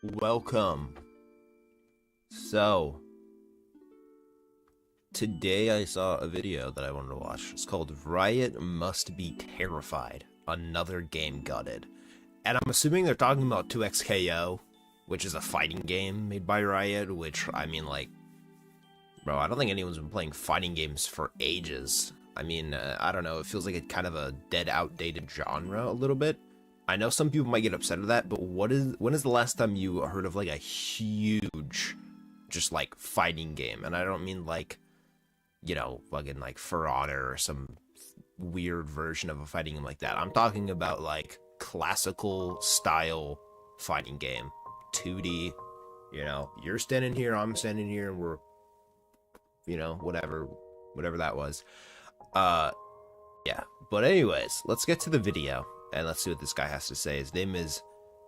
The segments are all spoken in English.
Welcome. So, today I saw a video that I wanted to watch. It's called Riot Must Be Terrified. Another game gutted. And I'm assuming they're talking about 2XKO, which is a fighting game made by Riot, which, I mean, like, bro, I don't think anyone's been playing fighting games for ages. I mean, I don't know, it feels like it's kind of a dead, outdated genre a little bit. I know some people might get upset at that, but when is the last time you heard of like a huge, just like fighting game? And I don't mean like, fucking like For Honor or some weird version of a fighting game like that. I'm talking about like classical style fighting game, 2D. You're standing here, I'm standing here, and we're, whatever that was. Uh, yeah. But anyways, let's get to the video. And let's see what this guy has to say. His name is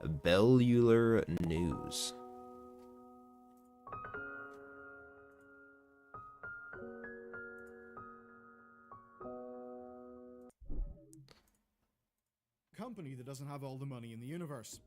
Bellular News. Company that doesn't have all the money in the universe.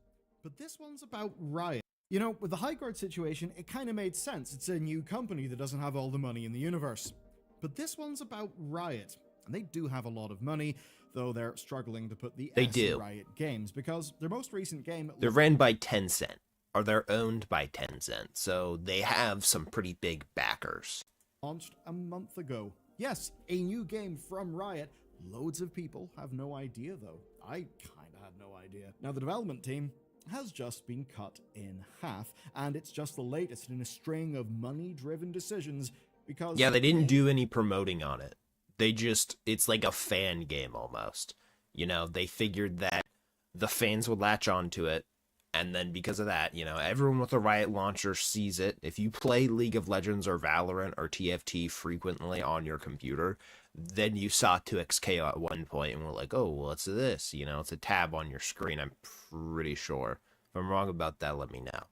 But this one's about Riot. You know, with the High Guard situation, it kind of made sense. It's a new company that doesn't have all the money in the universe. But this one's about Riot. And they do have a lot of money, though they're struggling to put the S in Riot Games because their most recent game... They're ran by Tencent, or they're owned by Tencent, so they have some pretty big backers. Launched a month ago. Yes, a new game from Riot. Loads of people have no idea, though. I kinda had no idea. Now, the development team has just been cut in half, and it's just the latest in a string of money-driven decisions because... Yeah, they didn't do any promoting on it. It's like a fan game almost. They figured that the fans would latch onto it, and then because of that, everyone with a Riot launcher sees it. If you play League of Legends or Valorant or TFT frequently on your computer, then you saw 2XKO at one point and were like, oh, what's this? It's a tab on your screen, I'm pretty sure. If I'm wrong about that, let me know.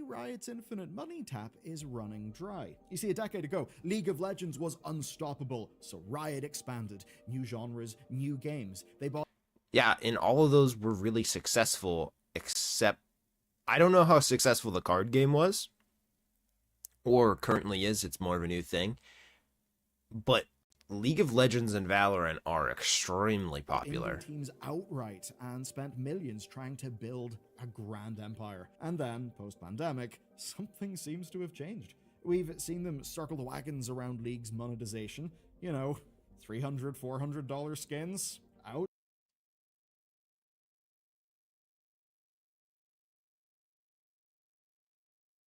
Riot's infinite money tap is running dry. You see, a decade ago, League of Legends was unstoppable, so Riot expanded. New genres, new games. They bought... Yeah, and all of those were really successful, except I don't know how successful the card game was, or currently is. It's more of a new thing. But League of Legends and Valorant are extremely popular. Teams outright and spent millions trying to build a grand empire. And then, post-pandemic, something seems to have changed. We've seen them circle the wagons around League's monetization. $300, $400 skins. Out.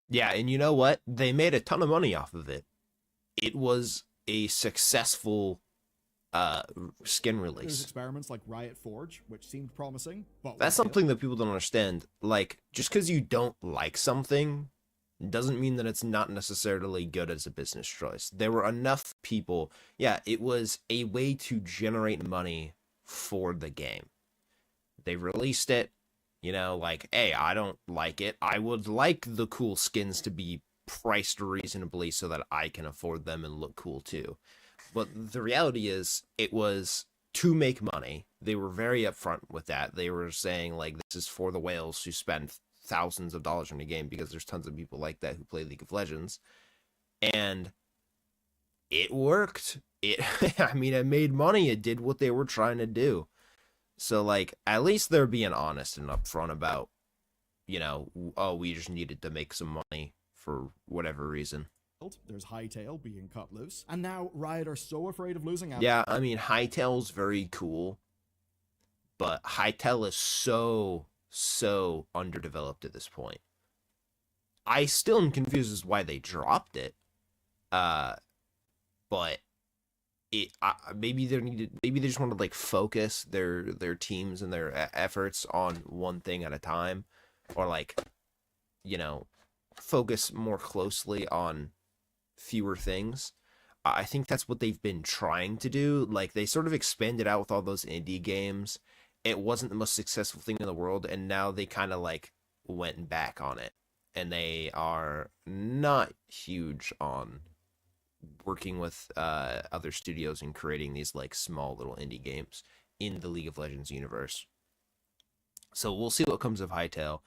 Yeah, and you know what? They made a ton of money off of it. It was a successful skin release. There's experiments like Riot Forge, which seemed promising, but that's something that people don't understand. Like, just because you don't like something doesn't mean that it's not necessarily good as a business choice. There were enough people. Yeah, it was a way to generate money for the game. They released it, like, hey, I don't like it. I would like the cool skins to be priced reasonably so that I can afford them and look cool too. But the reality is, it was to make money. They were very upfront with that. They were saying, like, this is for the whales who spend thousands of dollars on a game, because there's tons of people like that who play League of Legends. And it worked. I mean, it made money. It did what they were trying to do. So, like, at least they're being honest and upfront about, oh, we just needed to make some money for whatever reason. There's Hightail being cut loose, and now Riot are so afraid of losing out. Yeah, I mean, Hightail's very cool, but Hightail is so underdeveloped at this point. I still am confused as why they dropped it. But maybe they just want to like focus their teams and their efforts on one thing at a time, or like, focus more closely on fewer things. I think that's what they've been trying to do. Like, they sort of expanded out with all those indie games. It wasn't the most successful thing in the world, and now they kind of like went back on it, and they are not huge on working with other studios and creating these like small little indie games in the League of Legends universe. So we'll see what comes of Hightail.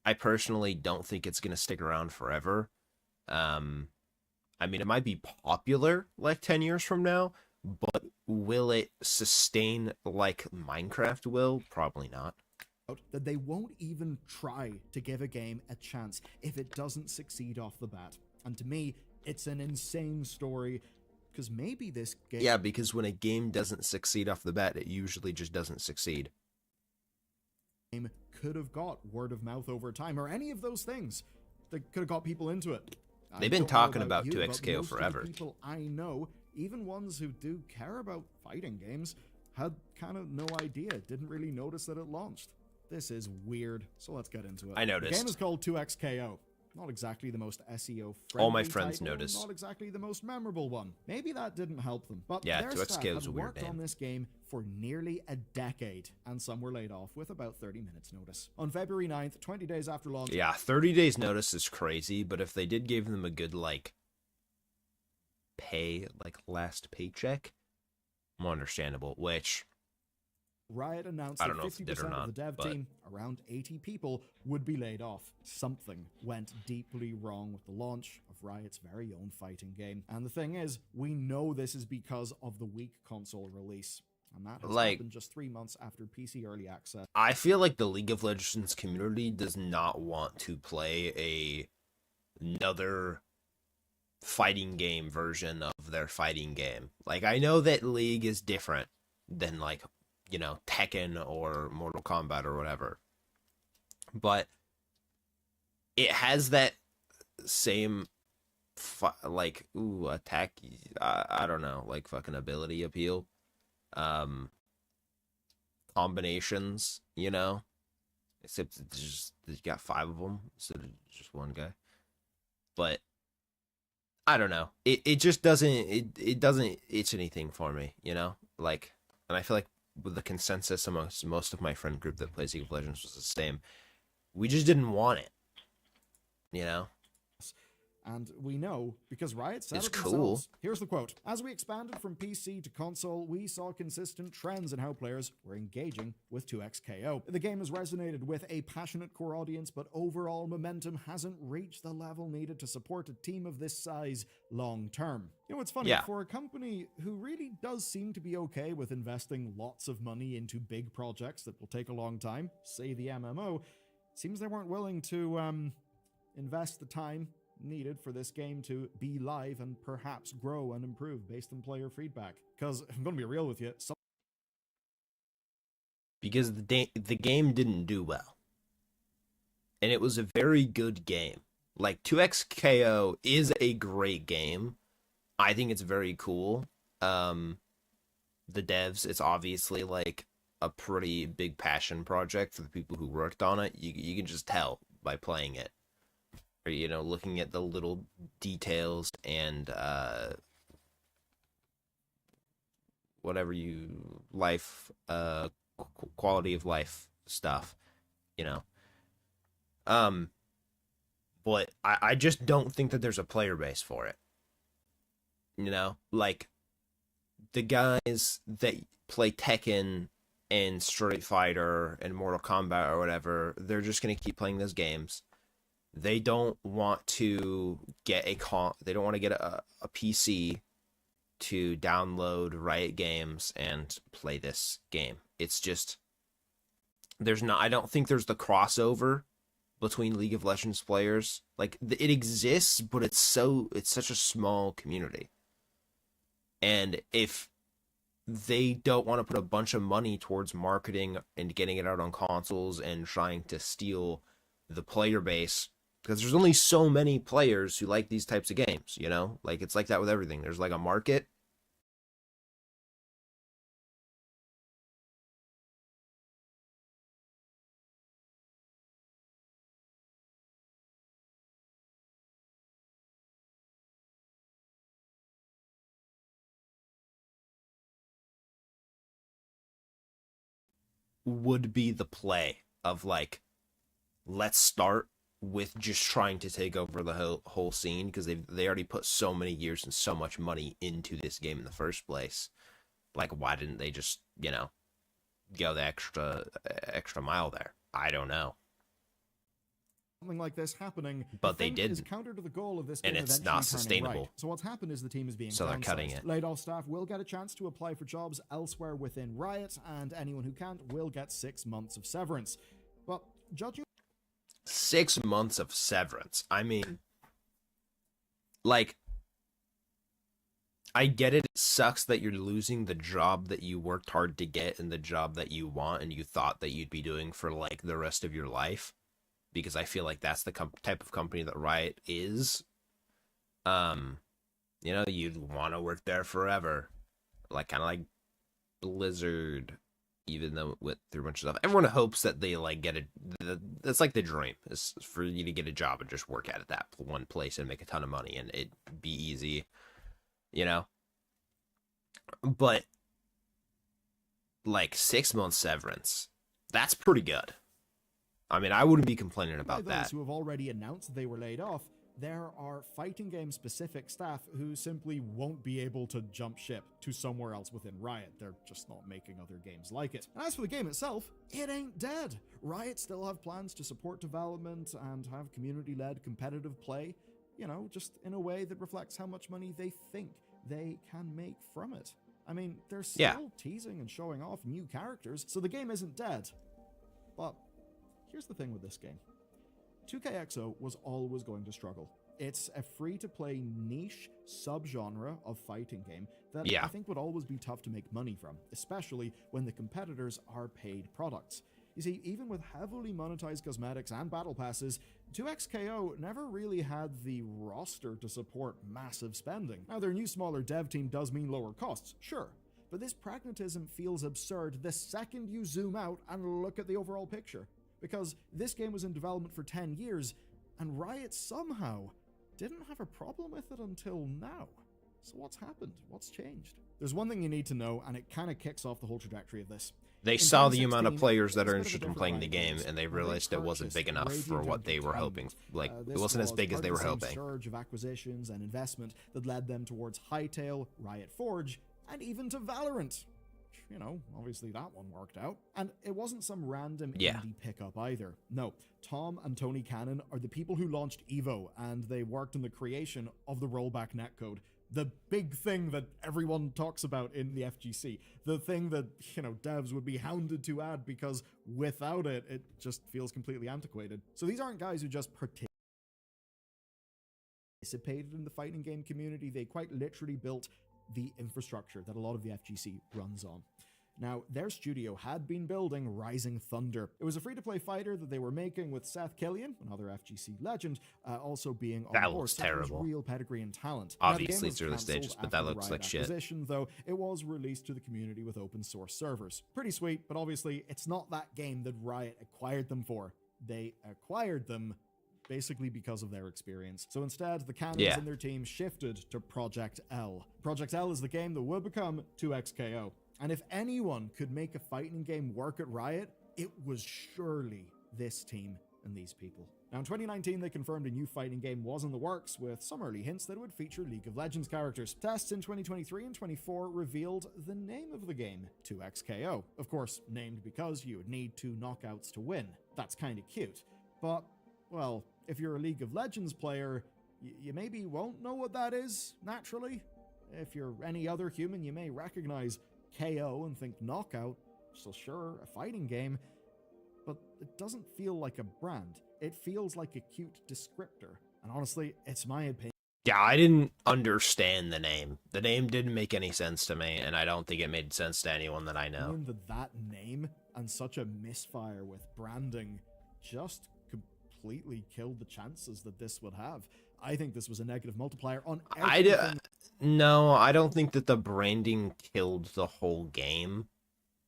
I personally don't think it's going to stick around forever. Um, I mean, it might be popular like 10 years from now, but will it sustain like Minecraft will? Probably not. That they won't even try to give a game a chance if it doesn't succeed off the bat. And to me, it's an insane story because maybe this game. Yeah, because when a game doesn't succeed off the bat, it usually just doesn't succeed. Could have got word of mouth over time or any of those things that could have got people into it. They've been talking about 2XKO forever. People I know, even ones who do care about fighting games, had kind of no idea, didn't really notice that it launched. This is weird, so let's get into it. I noticed. The game is called 2XKO. Not exactly the most SEO friendly. All my friends title, noticed. Not exactly the most memorable one. Maybe that didn't help them. But Yeah, their 2XKO staff is a had weird worked name. on this game for nearly a decade, and some were laid off with about 30 minutes notice. On February 9th, 20 days after launch. Yeah, 30 days notice is crazy, but if they did give them a good like last paycheck, more understandable, which Riot announced I that don't know if 50% it did or of not, the dev but team, around 80 people, would be laid off. Something went deeply wrong with the launch of Riot's very own fighting game. And the thing is, we know this is because of the weak console release. And that has happened just 3 months after PC Early Access. I feel like the League of Legends community does not want to play another fighting game version of their fighting game. Like, I know that League is different than, like, you know, Tekken or Mortal Kombat or whatever, but it has that same attack, I don't know, like fucking ability appeal, combinations, you know, except it's just you got 5 of them instead of just one guy. But I don't know, it just doesn't it doesn't itch anything for me, you know, like. And I feel like with the consensus amongst most of my friend group that plays League of Legends was the same. We just didn't want it, you know? And we know because Riot said It's it cool. themselves. Here's the quote. As we expanded from PC to console, we saw consistent trends in how players were engaging with 2XKO. The game has resonated with a passionate core audience, but overall momentum hasn't reached the level needed to support a team of this size long term. You know, it's funny, Yeah. for a company who really does seem to be okay with investing lots of money into big projects that will take a long time, say the MMO, seems they weren't willing to invest the time needed for this game to be live and perhaps grow and improve based on player feedback. Because I'm going to be real with you, Because the game didn't do well. And it was a very good game. Like, 2XKO is a great game. I think it's very cool. The devs, it's obviously like a pretty big passion project for the people who worked on it. You can just tell by playing it. Or, you know, looking at the little details and whatever you quality of life stuff, you know. But I just don't think that there's a player base for it. You know, like the guys that play Tekken and Street Fighter and Mortal Kombat or whatever, they're just gonna keep playing those games. They don't want to get they don't want to get a PC to download Riot Games and play this game. It's just I don't think there's the crossover between League of Legends players. Like, it exists, but it's such a small community. And if they don't want to put a bunch of money towards marketing and getting it out on consoles and trying to steal the player base, because there's only so many players who like these types of games, you know? Like, it's like that with everything. There's like a market. Would be the play of like, let's start with just trying to take over the whole scene, because they already put so many years and so much money into this game in the first place. Like, why didn't they just, you know, go the extra mile there? I don't know. something like this happening, But I they think is didn't. counter to the goal of this And game it's eventually not turning sustainable. right. So what's happened is the team is being So they're cutting downsized. it. Laid off staff will get a chance to apply for jobs elsewhere within Riot, and anyone who can't will get 6 months of severance. But judging 6 months of severance. I mean, like, I get it. It sucks that you're losing the job that you worked hard to get and the job that you want and you thought that you'd be doing for like the rest of your life, because I feel like that's the type of company that Riot is. You know, you'd want to work there forever, like kind of like Blizzard. Even though it went through a bunch of stuff, everyone hopes that they like get that's like the dream is for you to get a job and just work at it that one place and make a ton of money and it be easy, you know. But like 6 months severance, that's pretty good. I mean, I wouldn't be complaining about those that. who have already announced they were laid off, there are fighting game specific staff who simply won't be able to jump ship to somewhere else within Riot. They're just not making other games like it. And as for the game itself, it ain't dead. Riot still have plans to support development and have community-led competitive play, you know, just in a way that reflects how much money they think they can make from it. I mean, they're still teasing and showing off new characters, so the game isn't dead. But here's the thing with this game. 2KXO was always going to struggle. It's a free-to-play niche subgenre of fighting game that I think would always be tough to make money from, especially when the competitors are paid products. You see, even with heavily monetized cosmetics and battle passes, 2XKO never really had the roster to support massive spending. Now, their new smaller dev team does mean lower costs, sure, but this pragmatism feels absurd the second you zoom out and look at the overall picture. Because this game was in development for 10 years, and Riot somehow didn't have a problem with it until now. So what's happened? What's changed? There's one thing you need to know, and it kind of kicks off the whole trajectory of this. They In saw the amount of 2016, players that it's are a bit of a interested in different playing the Riot game, games. and they Now, realized it wasn't purchased big enough for Radiant what they were hoping. Entertainment. Like, it This wasn't as was big as part they of were the same hoping. surge of acquisitions and investment that led them towards Hytale, Riot Forge, and even to Valorant. You know, obviously that one worked out. And it wasn't some random indie pickup either. No, Tom and Tony Cannon are the people who launched EVO, and they worked on the creation of the rollback netcode. The big thing that everyone talks about in the FGC. The thing that, you know, devs would be hounded to add because without it, it just feels completely antiquated. So these aren't guys who just participated in the fighting game community. They quite literally built the infrastructure that a lot of the FGC runs on. Now, their studio had been building Rising Thunder. It was a free-to-play fighter that they were making with Seth Killian, another FGC legend, also being on That board. looks Seth has terrible. real pedigree and talent. Obviously, now, it's early stages, but that looks like shit. Though it was released to the community with open source servers. Pretty sweet, but obviously it's not that game that Riot acquired them for. They acquired them basically because of their experience. So instead, the Cannons and their team shifted to Project L. Project L is the game that would become 2XKO. And if anyone could make a fighting game work at Riot, it was surely this team and these people. Now in 2019, they confirmed a new fighting game was in the works, with some early hints that it would feature League of Legends characters. Tests in 2023 and 24 revealed the name of the game, 2XKO. Of course, named because you would need 2 knockouts to win. That's kinda cute. But, well, if you're a League of Legends player, you maybe won't know what that is, naturally. If you're any other human, you may recognize KO and think knockout, so sure, a fighting game, but it doesn't feel like a brand. It feels like a cute descriptor, and honestly, it's my opinion. Yeah, I didn't understand the name. The name didn't make any sense to me, and I don't think it made sense to anyone that I know. That name and such a misfire with branding just completely killed the chances that this would have. I think this was a negative multiplier on everything. No, I don't think that the branding killed the whole game.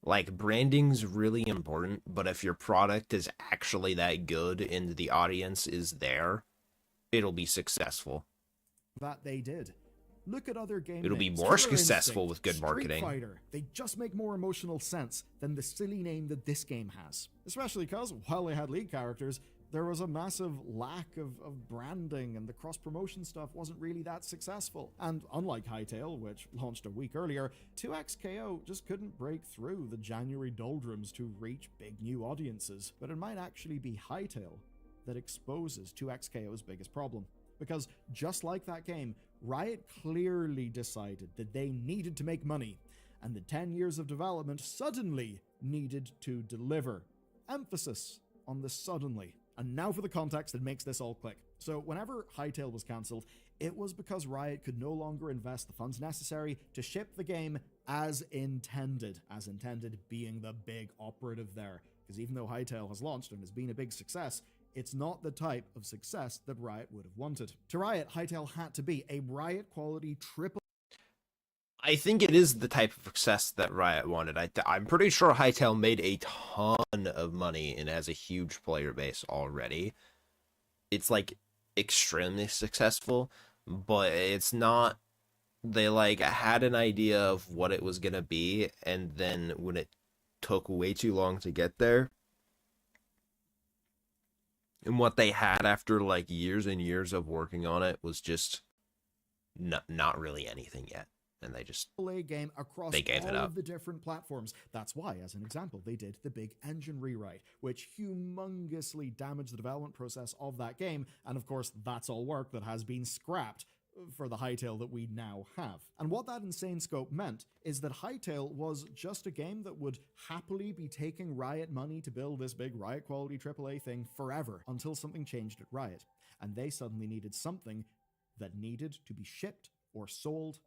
Like, branding's really important, but if your product is actually that good and the audience is there, it'll be successful. That they did. Look at other games. It'll be more successful with good marketing. Street Fighter. They just make more emotional sense than the silly name that this game has. Especially because, while they had lead characters, there was a massive lack of branding, and the cross-promotion stuff wasn't really that successful. And unlike Hytale, which launched a week earlier, 2XKO just couldn't break through the January doldrums to reach big new audiences. But it might actually be Hytale that exposes 2XKO's biggest problem. Because just like that game, Riot clearly decided that they needed to make money, and the 10 years of development suddenly needed to deliver. Emphasis on the suddenly. And now for the context that makes this all click. So whenever Hytale was cancelled, it was because Riot could no longer invest the funds necessary to ship the game as intended being the big operative there. Because even though Hytale has launched and has been a big success, it's not the type of success that Riot would have wanted. To Riot, Hytale had to be a Riot-quality triple. I think it is the type of success that Riot wanted. I'm pretty sure Hytale made a ton of money and has a huge player base already. It's like extremely successful, but it's not. They like had an idea of what it was gonna be, and then when it took way too long to get there, and what they had after like years and years of working on it was just not really anything yet. And they just game across all of the different platforms. That's why, as an example, they did the big engine rewrite, which humongously damaged the development process of that game. And of course, that's all work that has been scrapped for the Hytale that we now have. And what that insane scope meant is that Hytale was just a game that would happily be taking Riot money to build this big Riot quality AAA thing forever until something changed at Riot. And they suddenly needed something that needed to be shipped or sold,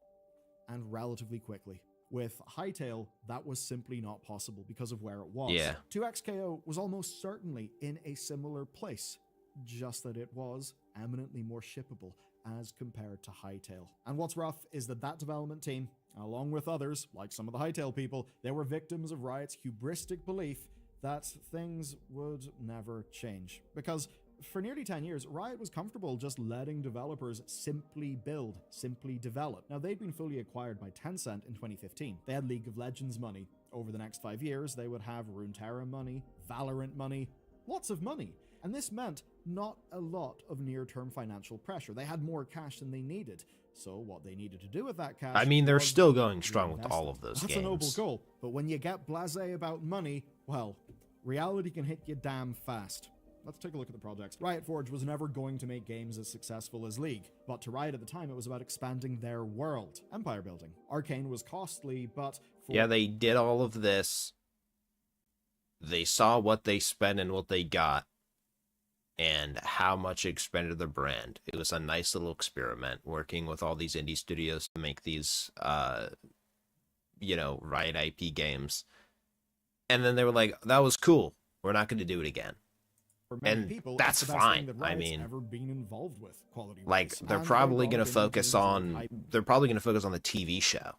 and relatively quickly. With Hytale, that was simply not possible because of where it was. Yeah. 2XKO was almost certainly in a similar place, just that it was eminently more shippable as compared to Hytale. And what's rough is that that development team, along with others, like some of the Hytale people, they were victims of Riot's hubristic belief that things would never change. Because for nearly 10 years, Riot was comfortable just letting developers simply build, simply develop. Now, they'd been fully acquired by Tencent in 2015. They had League of Legends money. Over the next 5 years, they would have Runeterra money, Valorant money, lots of money. And this meant not a lot of near-term financial pressure. They had more cash than they needed. So what they needed to do with that cash... I mean, they're still going strong with all of those games. That's a noble goal. But when you get blasé about money, well, reality can hit you damn fast. Let's take a look at the projects. Riot Forge was never going to make games as successful as League, but to Riot at the time, it was about expanding their world. Empire building. Arcane was costly, but... Yeah, they did all of this. They saw what they spent and what they got, and how much it expanded their brand. It was a nice little experiment, working with all these indie studios to make these, Riot IP games. And then they were like, that was cool. We're not going to do it again. And people, that's fine. I mean, ever been involved with like they're probably going to focus on the TV show,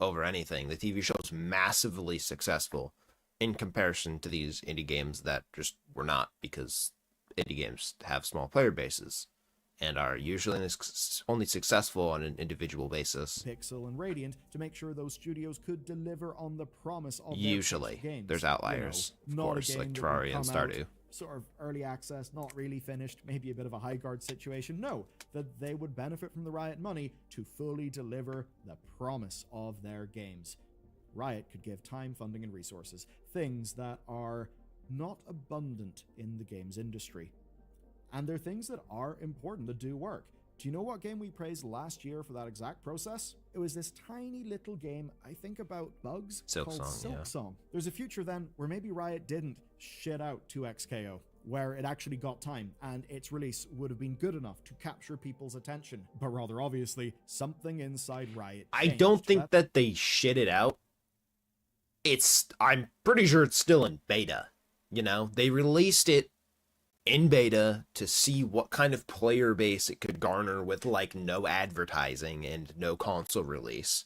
over anything. The TV show is massively successful in comparison to these indie games that just were not, because indie games have small player bases and are usually only successful on an individual basis. Pixel and Radiant to make sure those studios could deliver on the promise of usually their games. There's outliers, of course, like Terraria and Stardew. Sort of early access, not really finished, maybe a bit of a high guard situation. No, that they would benefit from the Riot money to fully deliver the promise of their games. Riot could give time, funding, and resources, things that are not abundant in the games industry. And they're things that are important, that do work. Do you know what game we praised last year for that exact process? It was this tiny little game, I think about bugs, called Silksong. There's a future then where maybe Riot didn't shit out 2XKO, where it actually got time, and its release would have been good enough to capture people's attention. But rather obviously, something inside Riot changed. I don't think that they shit it out. I'm pretty sure it's still in beta. They released it in beta to see what kind of player base it could garner with like no advertising and no console release.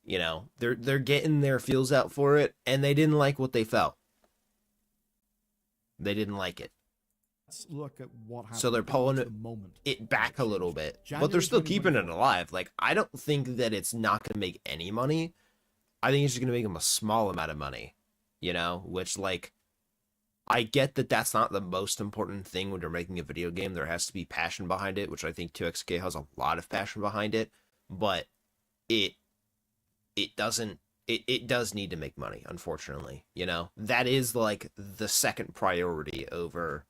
They're getting their feels out for it, and they didn't like what they felt. They didn't like it. Let's look at what happened. So they're pulling it back a little bit, but they're still keeping it alive. Like, I don't think that it's not going to make any money. I think it's just going to make them a small amount of money, which, like, I get that that's not the most important thing when you're making a video game. There has to be passion behind it, which I think 2XK has a lot of passion behind it, but it does need to make money, unfortunately. That is like the second priority over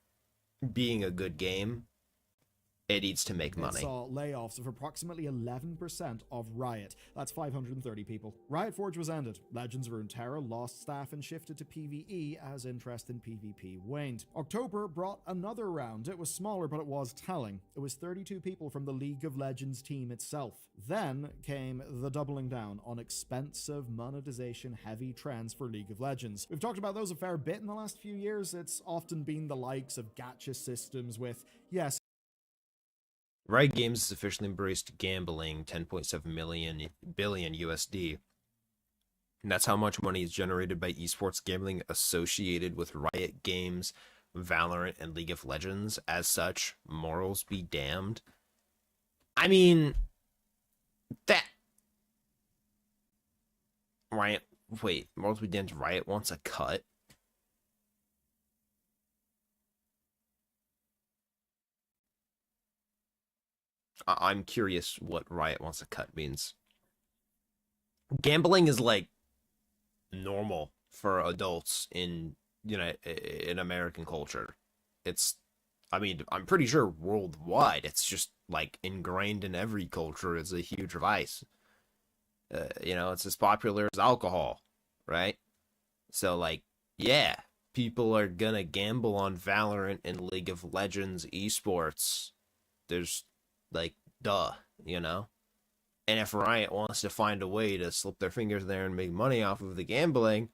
being a good game, it needs to make It money. saw layoffs of approximately 11% of Riot. That's 530 people. Riot Forge was ended. Legends of Runeterra lost staff and shifted to PvE as interest in PvP waned. October brought another round. It was smaller, but it was telling. It was 32 people from the League of Legends team itself. Then came the doubling down on expensive monetization-heavy trends for League of Legends. We've talked about those a fair bit in the last few years. It's often been the likes of gacha systems with, yes, Riot Games has officially embraced gambling, 10.7 billion USD. And that's how much money is generated by esports gambling associated with Riot Games, Valorant, and League of Legends. As such, morals be damned. I mean, that Riot. Wait, morals be damned. Riot wants a cut. I'm curious what Riot wants a cut means. Gambling is like normal for adults in in American culture. It's, I mean, I'm pretty sure worldwide it's just like ingrained in every culture as a huge vice. It's as popular as alcohol, right? So like, yeah, people are gonna gamble on Valorant and League of Legends esports. There's like, duh, you know? And if Riot wants to find a way to slip their fingers there and make money off of the gambling,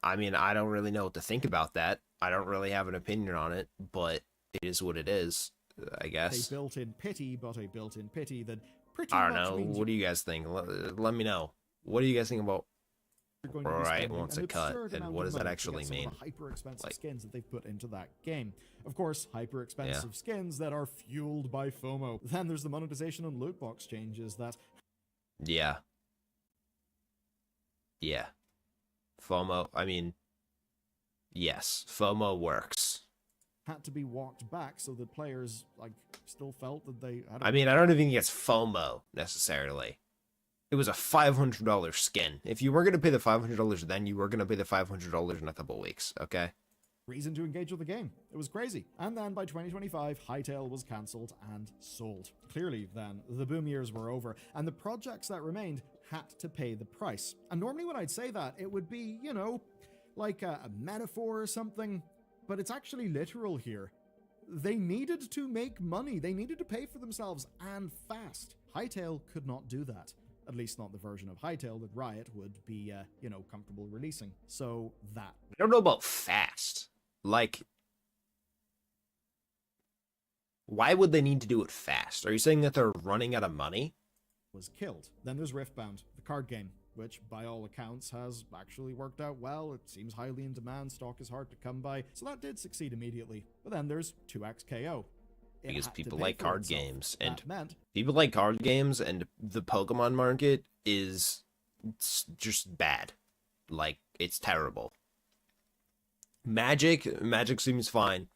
I mean, I don't really know what to think about that. I don't really have an opinion on it, but it is what it is, I guess. a built-in pity, but a built-in pity that pretty I don't much know. means What do you guys think? Let me know. What do you guys think about you're going to be Riot spending wants an a cut, absurd and amount what of does that money to actually get some mean? of the hyper-expensive Like, skins that they've put into that game. Of course, hyper-expensive skins that are fueled by FOMO. Then there's the monetization and loot box changes that yeah. Yeah. FOMO, I mean, yes, FOMO works. had to be walked back so that players still felt that they had I mean, I don't even think it's FOMO necessarily. It was a $500 skin. If you were going to pay the $500 then, you were going to pay the $500 in a couple weeks, okay? reason to engage with the game. It was crazy. And then by 2025, Hytale was cancelled and sold. Clearly then, the boom years were over, and the projects that remained had to pay the price. And normally when I'd say that, it would be, you know, like a metaphor or something, but it's actually literal here. They needed to make money. They needed to pay for themselves, and fast. Hytale could not do that. At least not the version of Hytale that Riot would be, comfortable releasing. So that. I don't know about fast. Like, why would they need to do it fast? Are you saying that they're running out of money? Was killed. Then there's Riftbound, the card game, which by all accounts has actually worked out well. It seems highly in demand, stock is hard to come by, so that did succeed immediately. But then there's 2XKO. Because people like card games, and meant people like card games, and the Pokemon market is just bad. Like, it's terrible. Magic seems fine.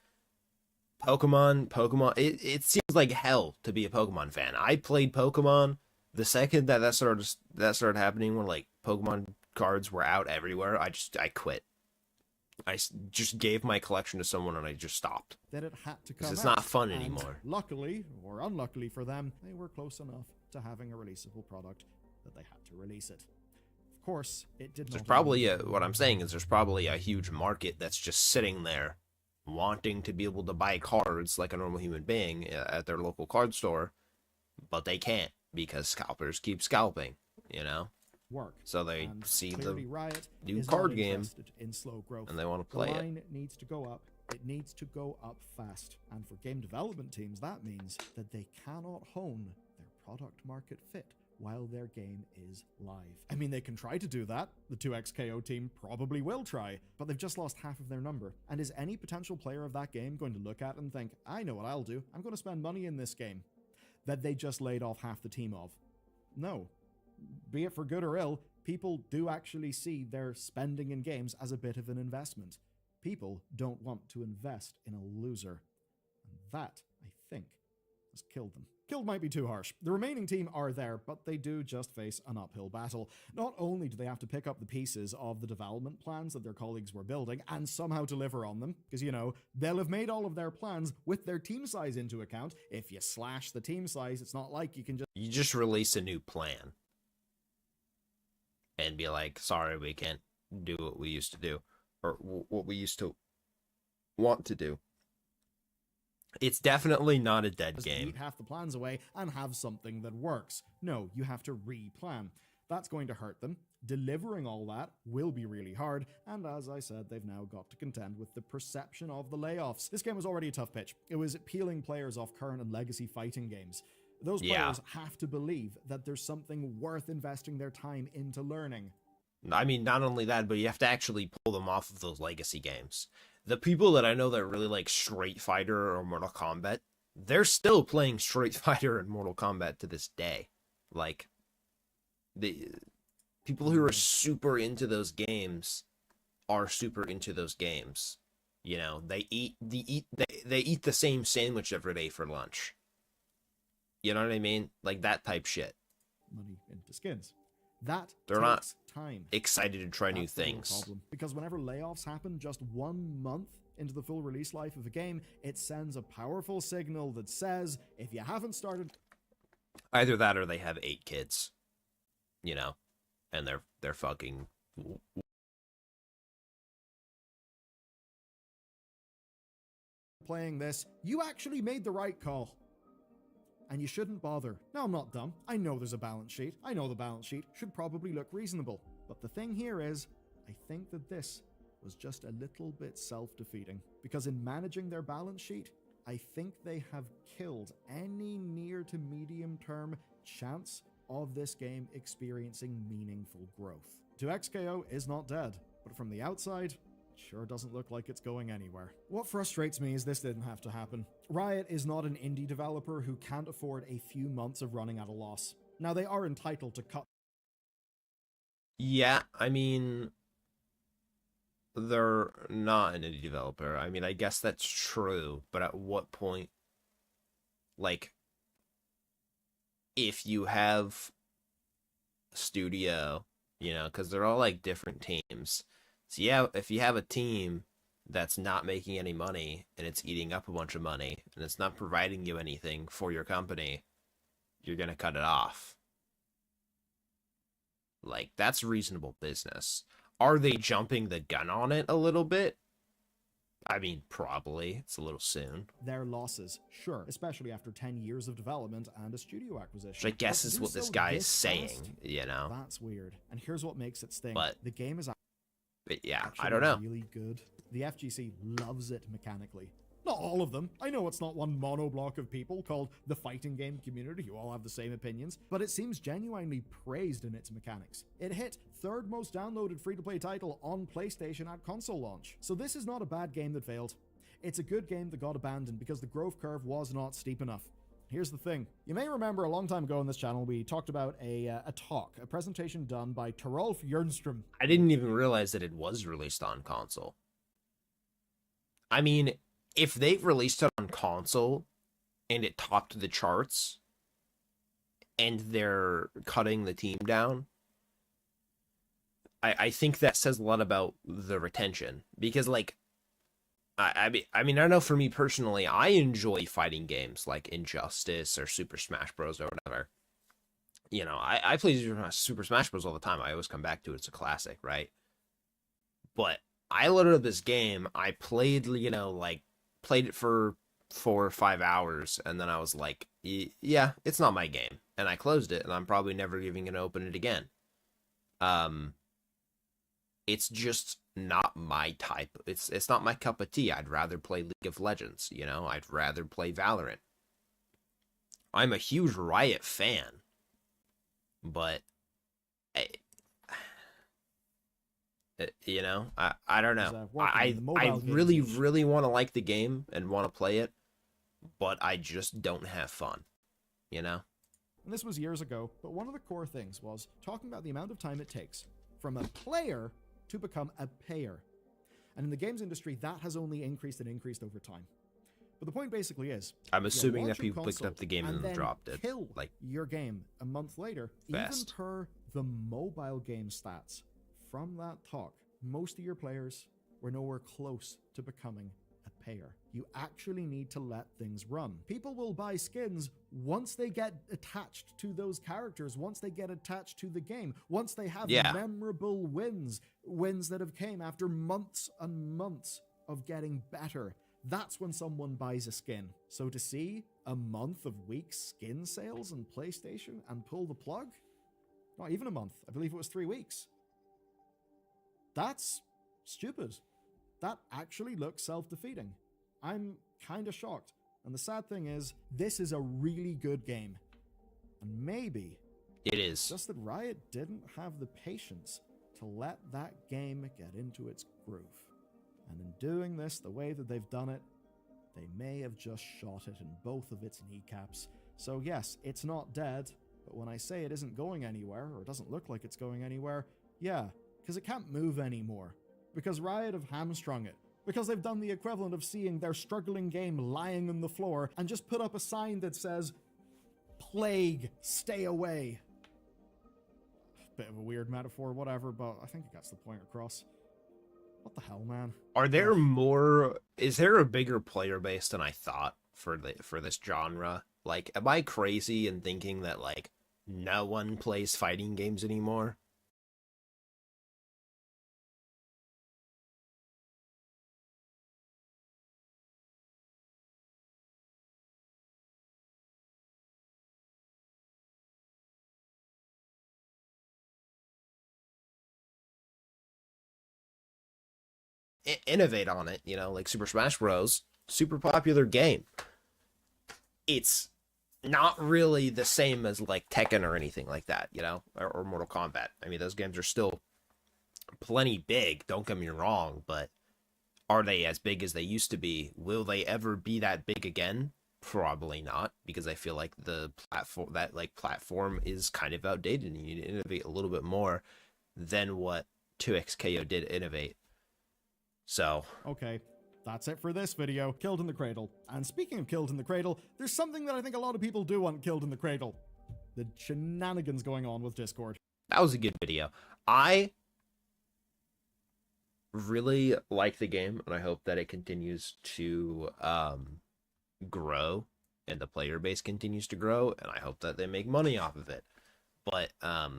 Pokemon, it seems like hell to be a Pokemon fan. I played Pokemon the second that started happening, when like Pokemon cards were out everywhere. I quit. I just gave my collection to someone and I just stopped. that it had to come It's out, not fun and anymore. luckily, or unluckily for them, they were close enough to having a releasable product that they had to release it. Of course, it did There's not. probably what I'm saying is there's probably a huge market that's just sitting there wanting to be able to buy cards like a normal human being at their local card store, but they can't because scalpers keep scalping, you know? work. So they And see clearly the Riot new is card not game interested in slow growth. and they want to The play it. line needs to go up. It needs to go up fast. And for game development teams, that means that they cannot hone their product market fit while their game is live. I mean, they can try to do that. The 2XKO team probably will try, but they've just lost half of their number. And is any potential player of that game going to look at and think, I know what I'll do. I'm going to spend money in this game that they just laid off half the team of? No. Be it for good or ill, people do actually see their spending in games as a bit of an investment. People don't want to invest in a loser. And that, I think, just killed them. Killed might be too harsh. The remaining team are there, but they do just face an uphill battle. Not only do they have to pick up the pieces of the development plans that their colleagues were building and somehow deliver on them, because, you know, they'll have made all of their plans with their team size into account. If you slash the team size, it's not like you can just... You just release a new plan and be like, sorry, we can't do what we used to do, or what we used to want to do. It's definitely not a dead game. Eat half the plans away and have something that works. No, you have to re-plan. That's going to hurt them. Delivering all that will be really hard, and as I said, they've now got to contend with the perception of the layoffs. This game was already a tough pitch. It was peeling players off current and legacy fighting games. Those players have to believe that there's something worth investing their time into learning. I mean, not only that, but you have to actually pull them off of those legacy games. The people that I know that really like Street Fighter or Mortal Kombat, they're still playing Street Fighter and Mortal Kombat to this day. Like, the people who are super into those games are super into those games. You know, they eat the same sandwich every day for lunch. You know what I mean? Like that type shit. Money into skins. They're not takes time. Excited to try new That's the real things. problem. Because whenever layoffs happen just 1 month into the full release life of a game, it sends a powerful signal that says, if you haven't started... Either that or they have 8 kids. You know? And they're fucking... playing this, you actually made the right call. And you shouldn't bother. Now, I'm not dumb. I know there's a balance sheet. I know the balance sheet should probably look reasonable. But the thing here is, I think that this was just a little bit self-defeating. Because in managing their balance sheet, I think they have killed any near to medium-term chance of this game experiencing meaningful growth. 2XKO is not dead, but from the outside, sure doesn't look like it's going anywhere. What frustrates me is this didn't have to happen. Riot is not an indie developer who can't afford a few months of running at a loss. Now, they are entitled to cut... Yeah, I mean... They're not an indie developer. I mean, I guess that's true, but at what point... Like, if you have a studio, you know, because they're all, like, different teams... So yeah, if you have a team that's not making any money and it's eating up a bunch of money and it's not providing you anything for your company, you're going to cut it off. Like, that's reasonable business. Are they jumping the gun on it a little bit? I mean, probably. It's a little soon. Their losses, sure, especially after 10 years of development and a studio acquisition. Which I guess is what this guy is saying, you know? That's weird. And here's what makes it sting. But the game is But yeah, actually I don't know. really good. The FGC loves it mechanically. Not all of them. I know it's not one monoblock of people called the fighting game community who all have the same opinions, but it seems genuinely praised in its mechanics. It hit 3rd most downloaded free-to-play title on PlayStation at console launch. So this is not a bad game that failed. It's a good game that got abandoned because the growth curve was not steep enough. Here's the thing. You may remember a long time ago on this channel, we talked about a presentation done by Torolf Jernström. I didn't even realize that it was released on console. I mean, if they've released it on console and it topped the charts and they're cutting the team down, I think that says a lot about the retention. Because, like, I mean, I know for me personally, I enjoy fighting games like Injustice or Super Smash Bros. Or whatever. You know, I play Super Smash Bros. All the time. I always come back to it. It's a classic, right? But I loaded up this game. I played, you know, like, played it for 4 or 5 hours. And then I was like, yeah, it's not my game. And I closed it. And I'm probably never even going to open it again. It's just not my type. It's not my cup of tea. I'd rather play League of Legends, you know? I'd rather play Valorant. I'm a huge Riot fan. But you know, I don't know. I really, really want to like the game and want to play it, but I just don't have fun, you know? And this was years ago, but one of the core things was talking about the amount of time it takes from a player to become a payer. And in the games industry, that has only increased and increased over time. But the point basically is, I'm you'll assuming that launch your people picked console up the game and and then then dropped it. kill Like, your game a month later. fast. Even per the mobile game stats from that talk, most of your players were nowhere close to becoming a payer. You actually need to let things run. People will buy skins once they get attached to those characters, once they get attached to the game, once they have memorable wins that have came after months and months of getting better. That's when someone buys a skin. So to see a month of weak skin sales on PlayStation and pull the plug? Not even a month. I believe it was 3 weeks. That's stupid. That actually looks self-defeating. I'm kind of shocked. And the sad thing is, this is a really good game. And maybe it is. Just that Riot didn't have the patience to let that game get into its groove. And in doing this the way that they've done it, they may have just shot it in both of its kneecaps. So yes, it's not dead, but when I say it isn't going anywhere, or it doesn't look like it's going anywhere, yeah, because it can't move anymore. Because Riot have hamstrung it. Because they've done the equivalent of seeing their struggling game lying on the floor and just put up a sign that says, "Plague, stay away." Bit of a weird metaphor, whatever, but I think it gets the point across. What the hell, man? Are there more? Is there a bigger player base than I thought for this genre? Like, am I crazy in thinking that like no one plays fighting games anymore? Innovate on it, like Super Smash Bros. Super popular game. It's not really the same as like Tekken or anything like that, or Mortal Kombat. I mean, those games are still plenty big, don't get me wrong, but are they as big as they used to be? Will they ever be that big again? Probably not, because I feel like the platform is kind of outdated and you need to innovate a little bit more than what 2XKO did innovate. So, okay, that's it for this video. Killed in the Cradle. And speaking of Killed in the Cradle, there's something that I think a lot of people do want Killed in the Cradle. The shenanigans going on with Discord. That was a good video. I really like the game, and I hope that it continues to grow, and the player base continues to grow, and I hope that they make money off of it. But I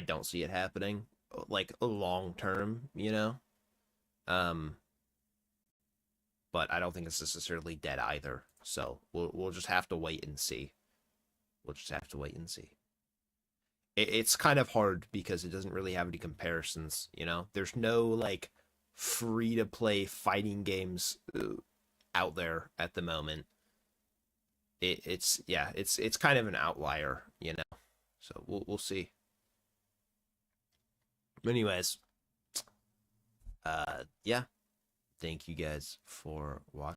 don't see it happening like long term, but I don't think it's necessarily dead either. So we'll just have to wait and see. It's kind of hard because it doesn't really have any comparisons, There's no like free to play fighting games out there at the moment. It's kind of an outlier, So we'll see. Anyways, yeah. Thank you guys for watching.